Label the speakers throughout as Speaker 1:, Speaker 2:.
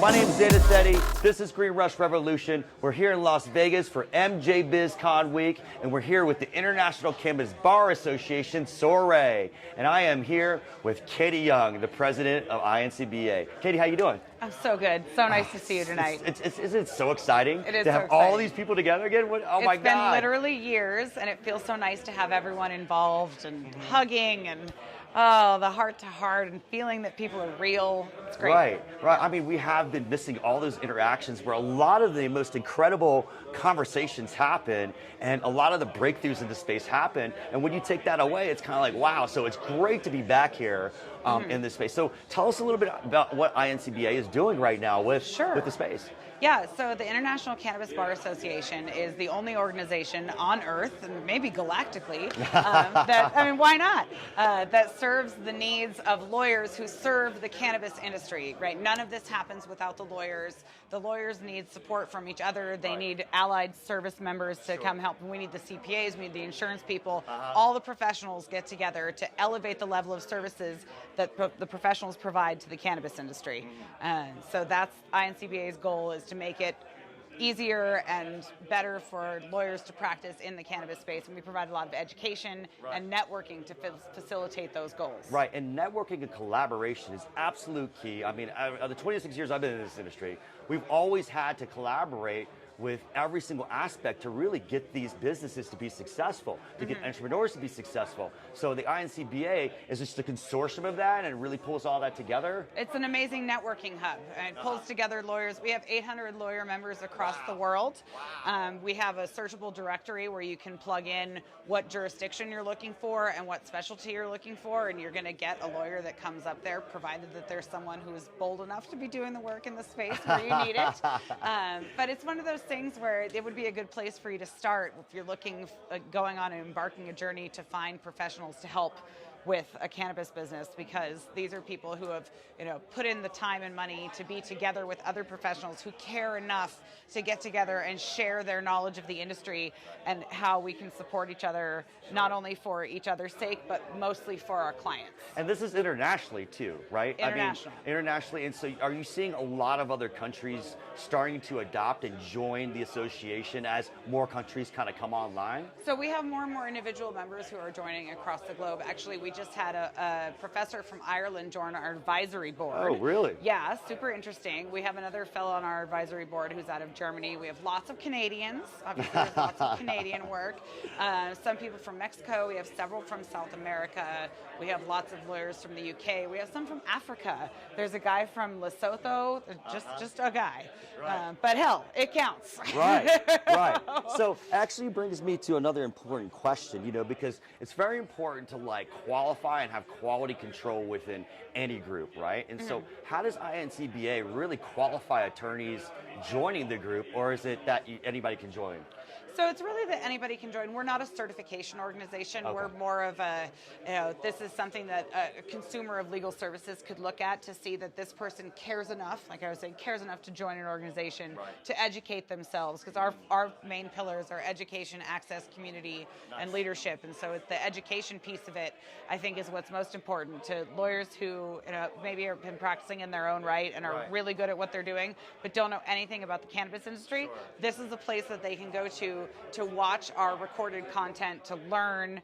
Speaker 1: My name's Zeta Seti. This is Green Rush Revolution. We're here in Las Vegas for MJ BizCon Week, and we're here with the International Cannabis Bar Association, Soiree. And I am here with Katy Young, the president of INCBA. Katy, how you doing?
Speaker 2: I'm so good. So nice to see you tonight.
Speaker 1: Isn't it so exciting
Speaker 2: It is
Speaker 1: to have
Speaker 2: so exciting.
Speaker 1: all these people together again? Oh my God.
Speaker 2: It's been literally years, and it feels so nice to have everyone involved and hugging and the heart to heart and feeling that people are real. It's great.
Speaker 1: Right. I mean, we have been missing all those interactions where a lot of the most incredible conversations happen and a lot of the breakthroughs in the space happen. And when you take that away, it's kind of like, wow. So it's great to be back here in this space. So tell us a little bit about what INCBA is doing right now with the space.
Speaker 2: Yeah, so the International Cannabis Bar Association is the only organization on Earth, and maybe galactically, why not, that serves the needs of lawyers who serve the cannabis industry, right? None of this happens without the lawyers. The lawyers need support from each other. They need allied service members to come help. We need the CPAs, we need the insurance people. All the professionals get together to elevate the level of services that the professionals provide to the cannabis industry. So that's INCBA's goal, is to make it easier and better for lawyers to practice in the cannabis space, and we provide a lot of education and networking to facilitate those goals.
Speaker 1: Right, and networking and collaboration is absolute key. I mean, the 26 years I've been in this industry, we've always had to collaborate with every single aspect to really get these businesses to be successful, to get entrepreneurs to be successful. So the INCBA is just a consortium of that, and it really pulls all that together.
Speaker 2: It's an amazing networking hub, and it pulls together lawyers. We have 800 lawyer members across the world. We have a searchable directory where you can plug in what jurisdiction you're looking for and what specialty you're looking for, and you're going to get a lawyer that comes up there, provided that there's someone who's bold enough to be doing the work in the space where you need it. But it's one of those things where it would be a good place for you to start if you're looking, going on and embarking a journey to find professionals to help with a cannabis business, because these are people who have, put in the time and money to be together with other professionals who care enough to get together and share their knowledge of the industry and how we can support each other, not only for each other's sake, but mostly for our clients.
Speaker 1: And this is internationally too, right?
Speaker 2: International.
Speaker 1: I mean, internationally. And so are you seeing a lot of other countries starting to adopt and join the association as more countries kind of come online?
Speaker 2: So we have more and more individual members who are joining across the globe. Actually, we just had a professor from Ireland join our advisory board.
Speaker 1: Oh, really?
Speaker 2: Yeah, super interesting. We have another fellow on our advisory board who's out of Germany. We have lots of Canadians. Obviously, there's lots of Canadian work. Some people from Mexico. We have several from South America. We have lots of lawyers from the UK. We have some from Africa. There's a guy from Lesotho, just a guy.
Speaker 1: Right.
Speaker 2: But hell, it counts.
Speaker 1: Right. So actually brings me to another important question, because it's very important to qualify and have quality control within any group, right? And so how does INCBA really qualify attorneys joining the group, or is it that anybody can join?
Speaker 2: So it's really that anybody can join. We're not a certification organization. Okay. We're more of this is something that a consumer of legal services could look at to see that this person cares enough, like I was saying, cares enough to join an organization to educate themselves, because our main pillars are education, access, community, and leadership. And so it's the education piece of it, I think, is what's most important to lawyers who maybe have been practicing in their own right and are really good at what they're doing, but don't know anything about the cannabis industry. This is a place that they can go to watch our recorded content, to learn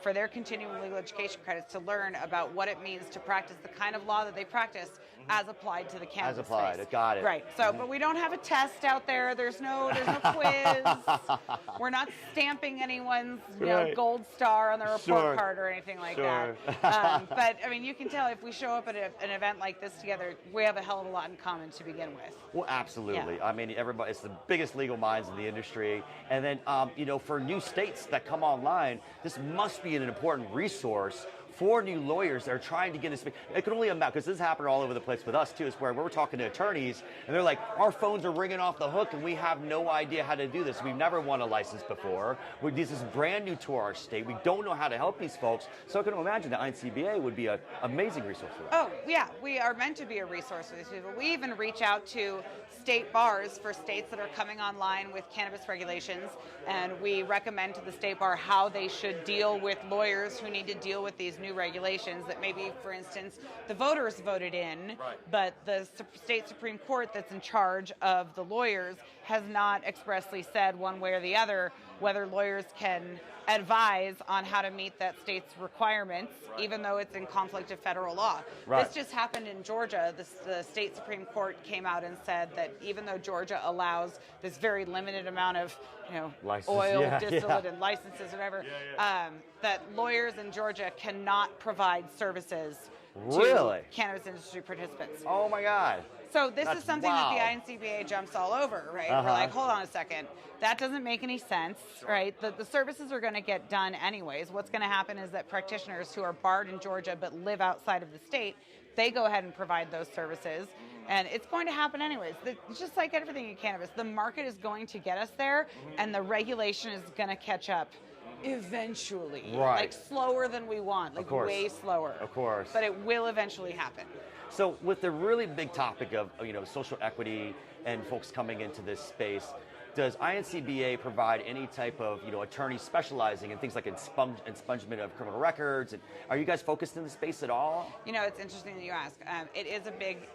Speaker 2: for their continuing legal education credits, to learn about what it means to practice the kind of law that they practice as applied to the cannabis space.
Speaker 1: Got it.
Speaker 2: Right. So, but we don't have a test out there. There's no quiz. We're not stamping anyone's gold star on the report card or anything like that. But I mean, you can tell if we show up at an event like this together, we have a hell of a lot in common to begin with.
Speaker 1: Well, absolutely.
Speaker 2: Yeah.
Speaker 1: I mean, everybody, it's the biggest legal minds in the industry. And then, for new states that come online, this must be an important resource for new lawyers that are trying to get this. It can only amount, because this is happening all over the place with us too, is where we're talking to attorneys and they're like, our phones are ringing off the hook and we have no idea how to do this. We've never won a license before. This is brand new to our state. We don't know how to help these folks. So I can imagine that INCBA would be an amazing resource for that.
Speaker 2: Oh, yeah. We are meant to be a resource for these people. We even reach out to state bars for states that are coming online with cannabis regulations, and we recommend to the state bar how they should deal with lawyers who need to deal with these new regulations that maybe, for instance, the voters voted in, but the state Supreme Court that's in charge of the lawyers has not expressly said one way or the other whether lawyers can advise on how to meet that state's requirements, even though it's in conflict of federal law. This just happened in Georgia. The state Supreme Court came out and said that even though Georgia allows this very limited amount of, oil, distillate, and licenses, whatever, that lawyers in Georgia cannot provide services to cannabis industry participants.
Speaker 1: Oh my God.
Speaker 2: So this is something that the INCBA jumps all over, right? We're like, hold on a second. That doesn't make any sense, right? The services are going to get done anyways. What's going to happen is that practitioners who are barred in Georgia but live outside of the state, they go ahead and provide those services. And it's going to happen anyways. It's just like everything in cannabis. The market is going to get us there, and the regulation is going to catch up eventually. Like slower than we want, like way slower.
Speaker 1: Of course.
Speaker 2: But it will eventually happen.
Speaker 1: So with the really big topic of social equity and folks coming into this space, does INCBA provide any type of attorneys specializing in things like expungement of criminal records? And are you guys focused in the space at all?
Speaker 2: It's interesting that you ask. It is a big,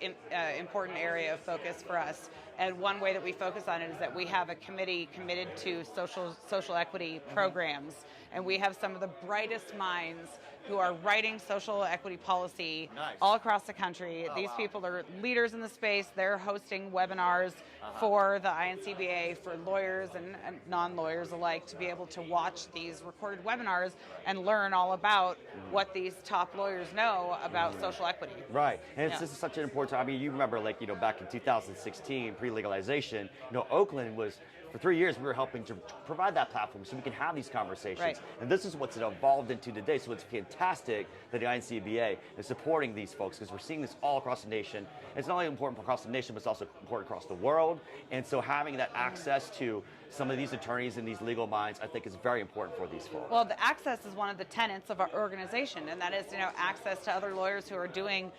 Speaker 2: important area of focus for us. And one way that we focus on it is that we have a committee committed to social equity programs, and we have some of the brightest minds who are writing social equity policy all across the country. These people are leaders in the space. They're hosting webinars for the INCBA, for lawyers and non-lawyers alike, to be able to watch these recorded webinars and learn all about what these top lawyers know about social equity.
Speaker 1: Right, and this is such an important. I mean, you remember, back in 2016, pre-legalization, Oakland was. For 3 years, we were helping to provide that platform so we can have these conversations. And this is what's evolved into today. So it's fantastic that the INCBA is supporting these folks, because we're seeing this all across the nation. It's not only important across the nation, but it's also important across the world. And so having that access to some of these attorneys and these legal minds, I think, is very important for these folks.
Speaker 2: Well, the access is one of the tenets of our organization, and that is, access to other lawyers who are doing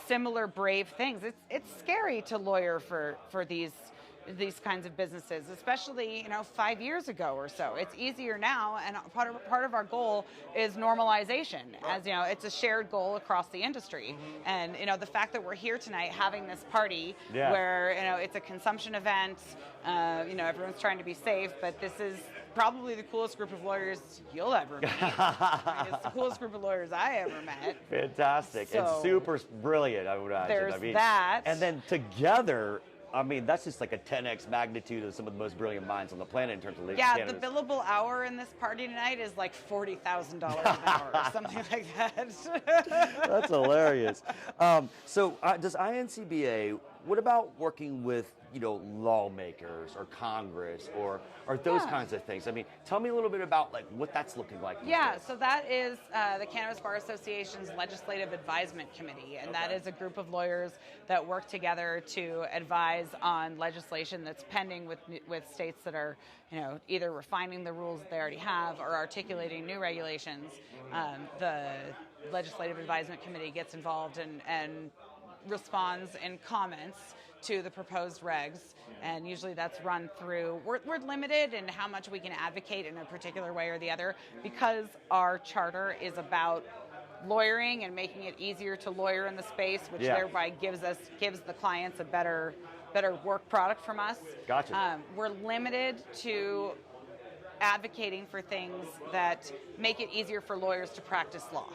Speaker 2: similar brave things. It's scary to lawyer for these kinds of businesses, especially 5 years ago or so. It's easier now, and part of our goal is normalization. As it's a shared goal across the industry. And the fact that we're here tonight having this party where it's a consumption event, everyone's trying to be safe, but this is probably the coolest group of lawyers you'll ever meet. It's the coolest group of lawyers I ever met.
Speaker 1: Fantastic.
Speaker 2: So,
Speaker 1: and super brilliant, I would imagine.
Speaker 2: There's that.
Speaker 1: And then together, that's just like a 10x magnitude of some of the most brilliant minds on the planet in terms of cannabis.
Speaker 2: The billable hour in this party tonight is like $40,000 an hour or something like that.
Speaker 1: That's hilarious. Does INCBA, what about working with lawmakers or Congress or those kinds of things? I mean, tell me a little bit about what that's looking like.
Speaker 2: So that is the Cannabis Bar Association's Legislative Advisement Committee, and that is a group of lawyers that work together to advise on legislation that's pending with states that are either refining the rules they already have or articulating new regulations. The Legislative Advisement Committee gets involved and responds in comments to the proposed regs, and usually that's run through. We're limited in how much we can advocate in a particular way or the other, because our charter is about lawyering and making it easier to lawyer in the space, which thereby gives the clients a better work product from us.
Speaker 1: Gotcha.
Speaker 2: We're limited to advocating for things that make it easier for lawyers to practice law.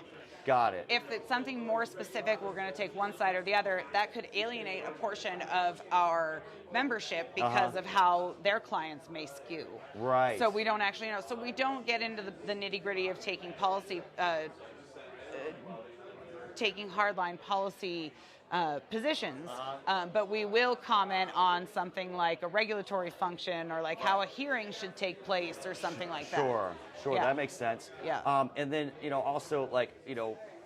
Speaker 1: Got it.
Speaker 2: If it's something more specific, we're going to take one side or the other. That could alienate a portion of our membership because of how their clients may skew.
Speaker 1: Right.
Speaker 2: So we don't actually know. So we don't get into the nitty-gritty of taking policy, taking hardline policy positions, but we will comment on something like a regulatory function or like how a hearing should take place or something like that.
Speaker 1: Sure, that makes sense.
Speaker 2: Yeah.
Speaker 1: And then, also,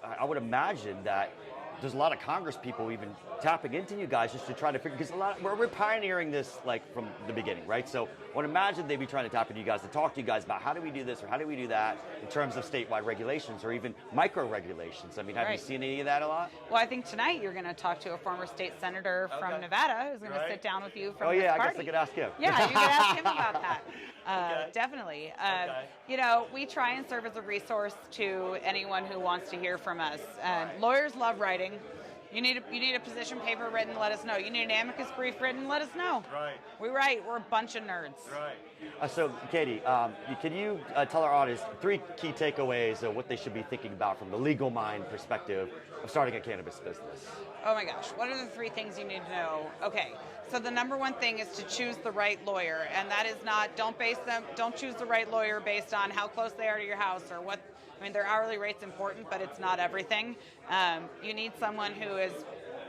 Speaker 1: I would imagine that there's a lot of Congress people even tapping into you guys just to try to figure, because we're pioneering this like from the beginning, right? So I would imagine they'd be trying to tap into you guys to talk to you guys about how do we do this or how do we do that in terms of statewide regulations or even micro regulations. I mean, have you seen any of that a lot?
Speaker 2: Well, I think tonight you're going to talk to a former state senator from Nevada who's going to sit down with you from this party.
Speaker 1: I guess I could ask him.
Speaker 2: Yeah, you could ask him about that. Definitely. You know, we try and serve as a resource to anyone who wants to hear from us. Lawyers love writing. You need a position paper written, let us know. You need an amicus brief written, let us know.
Speaker 1: Right.
Speaker 2: We write. We're a bunch of nerds.
Speaker 1: Right. So, Katy, can you tell our audience 3 key takeaways of what they should be thinking about from the legal mind perspective of starting a cannabis business?
Speaker 2: Oh my gosh, what are the 3 things you need to know? Okay, so the number 1 thing is to choose the right lawyer, and that is not, don't choose the right lawyer based on how close they are to your house or what. I mean, their hourly rate's important, but it's not everything. You need someone who has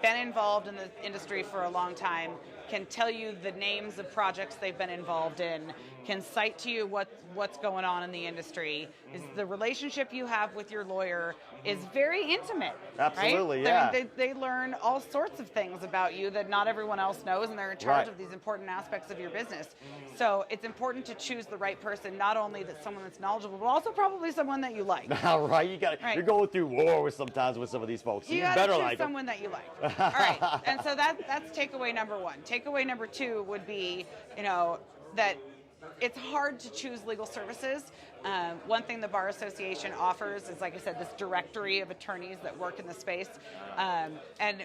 Speaker 2: been involved in the industry for a long time, can tell you the names of projects they've been involved in, can cite to you what's going on in the industry. Is the relationship you have with your lawyer is very intimate.
Speaker 1: Absolutely,
Speaker 2: right?
Speaker 1: yeah.
Speaker 2: I mean, they learn all sorts of things about you that not everyone else knows, and they're in charge of these important aspects of your business. So it's important to choose the right person, not only that someone that's knowledgeable, but also probably someone that you like.
Speaker 1: All right, you're going through war sometimes with some of these folks.
Speaker 2: You
Speaker 1: better
Speaker 2: choose
Speaker 1: like
Speaker 2: someone that you like. All right, and so that's takeaway number 1. Takeaway number 2 would be, that it's hard to choose legal services. One thing the Bar Association offers is, like I said, this directory of attorneys that work in the space. And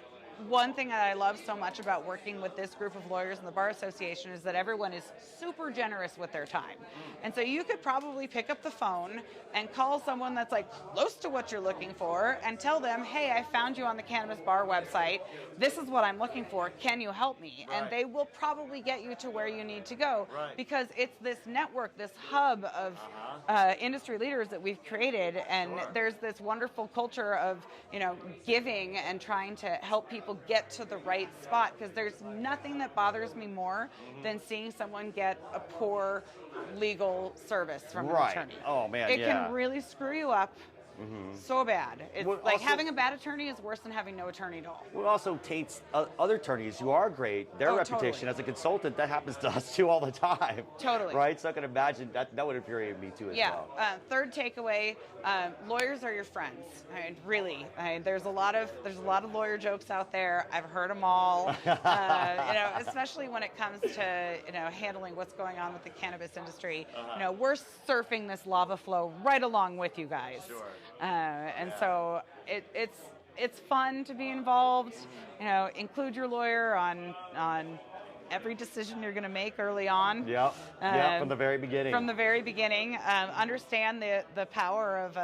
Speaker 2: one thing that I love so much about working with this group of lawyers in the Bar Association is that everyone is super generous with their time. And so you could probably pick up the phone and call someone that's like close to what you're looking for and tell them, hey, I found you on the Cannabis Bar website. This is what I'm looking for. Can you help me? And they will probably get you to where you need to go because it's this network, this hub of industry leaders that we've created. And there's this wonderful culture of, giving and trying to help people get to the right spot, because there's nothing that bothers me more than seeing someone get a poor legal service from an attorney.
Speaker 1: Oh man,
Speaker 2: it can really screw you up. So bad. It's like
Speaker 1: also,
Speaker 2: having a bad attorney is worse than having no attorney at all.
Speaker 1: Well, also taints other attorneys who are great, their reputation as a consultant. That happens to us too all the time.
Speaker 2: Totally.
Speaker 1: Right? So I can imagine that would infuriate me too as well.
Speaker 2: Third takeaway, lawyers are your friends. Really. There's a lot of lawyer jokes out there. I've heard them all. Especially when it comes to handling what's going on with the cannabis industry. We're surfing this lava flow right along with you guys.
Speaker 1: Sure.
Speaker 2: So it's fun to be involved. Include your lawyer on every decision you're going to make early on.
Speaker 1: From the very beginning.
Speaker 2: From the very beginning, understand the power of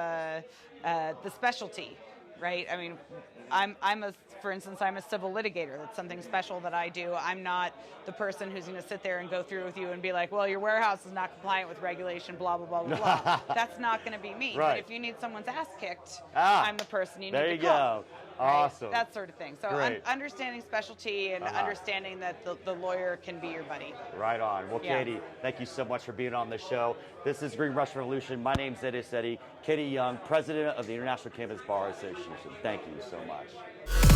Speaker 2: the specialty, right? I mean, for instance, I'm a civil litigator. That's something special that I do. I'm not the person who's going to sit there and go through with you and be like, well, your warehouse is not compliant with regulation, blah, blah, blah, blah, blah. That's not going to be me. But if you need someone's ass kicked, I'm the person you need to call.
Speaker 1: There you go. Awesome.
Speaker 2: Right? That sort of thing. So understanding specialty and understanding that the lawyer can be your buddy.
Speaker 1: Right on. Well, Katy, thank you so much for being on the show. This is Green Rush Revolution. My name's Eddie Setti. Katy Young, President of the International Cannabis Bar Association. Thank you so much.